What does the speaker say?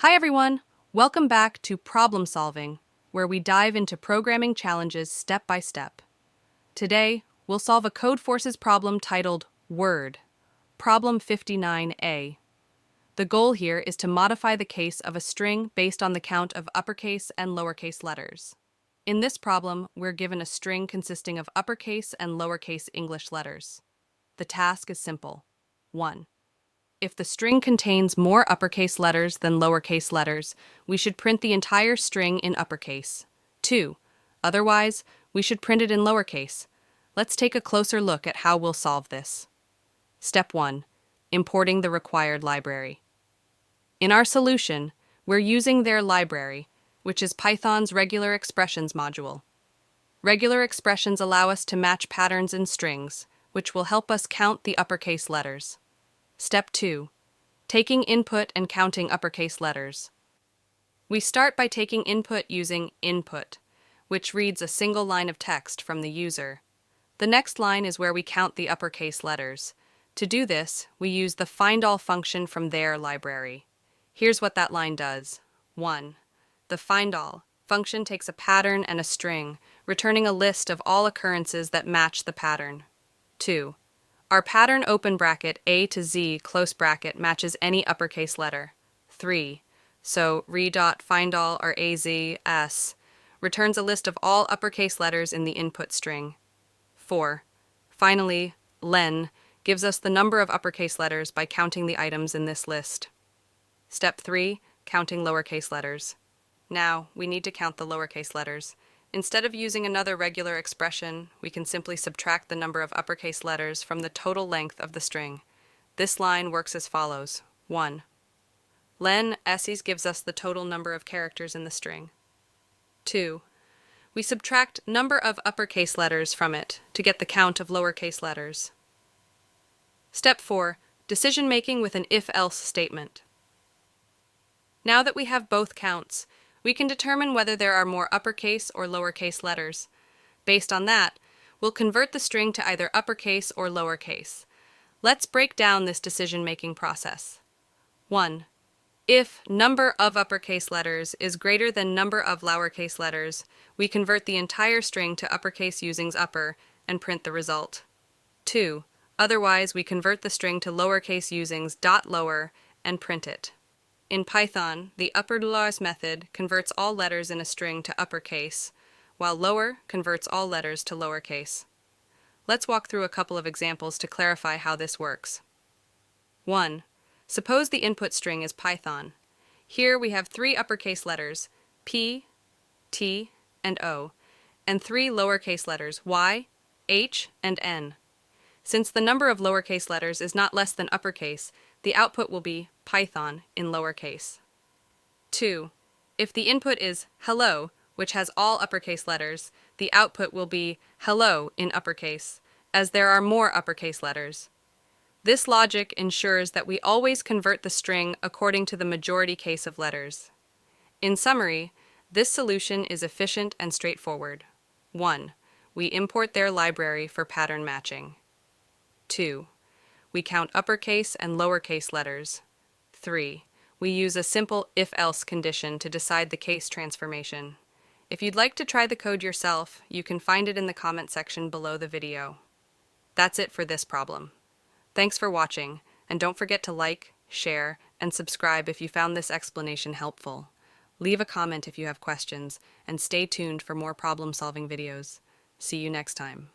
Hi everyone! Welcome back to Problem Solving, where we dive into programming challenges step by step. Today, we'll solve a code forces problem titled Word, Problem 59A. The goal here is to modify the case of a string based on the count of uppercase and lowercase letters. In this problem, we're given a string consisting of uppercase and lowercase English letters. The task is simple. 1. If the string contains more uppercase letters than lowercase letters, we should print the entire string in uppercase. 2. Otherwise, we should print it in lowercase. Let's take a closer look at how we'll solve this. Step 1. Importing the required library. In our solution, we're using their library, which is Python's regular expressions module. Regular expressions allow us to match patterns in strings, which will help us count the uppercase letters. Step 2. Taking input and counting uppercase letters. We start by taking input using input, which reads a single line of text from the user. The next line is where we count the uppercase letters. To do this, we use the findAll function from their library. Here's what that line does. 1. The findAll function takes a pattern and a string, returning a list of all occurrences that match the pattern. 2. Our pattern open bracket A to Z close bracket matches any uppercase letter. 3. So re.findAll or AZS returns a list of all uppercase letters in the input string. 4. Finally, len gives us the number of uppercase letters by counting the items in this list. Step 3. Counting lowercase letters. Now, we need to count the lowercase letters. Instead of using another regular expression, we can simply subtract the number of uppercase letters from the total length of the string. This line works as follows. 1. Len SEs gives us the total number of characters in the string. 2. We subtract number of uppercase letters from it to get the count of lowercase letters. Step 4. Decision making with an if-else statement. Now that we have both counts, we can determine whether there are more uppercase or lowercase letters. Based on that, we'll convert the string to either uppercase or lowercase. Let's break down this decision-making process. 1. If number of uppercase letters is greater than number of lowercase letters, we convert the entire string to uppercase using upper and print the result. 2. Otherwise, we convert the string to lowercase using .lower and print it. In Python, the upper_lars method converts all letters in a string to uppercase, while lower converts all letters to lowercase. Let's walk through a couple of examples to clarify how this works. 1. Suppose the input string is Python. Here we have 3 uppercase letters, P, T, and O, and 3 lowercase letters, Y, H, and N. Since the number of lowercase letters is not less than uppercase, the output will be Python in lowercase. 2. If the input is hello, which has all uppercase letters, the output will be hello in uppercase, as there are more uppercase letters. This logic ensures that we always convert the string according to the majority case of letters. In summary, this solution is efficient and straightforward. 1. We import their library for pattern matching. 2. We count uppercase and lowercase letters. 3. We use a simple if-else condition to decide the case transformation. If you'd like to try the code yourself, you can find it in the comment section below the video. That's it for this problem. Thanks for watching, and don't forget to like, share, and subscribe if you found this explanation helpful. Leave a comment if you have questions, and stay tuned for more problem-solving videos. See you next time.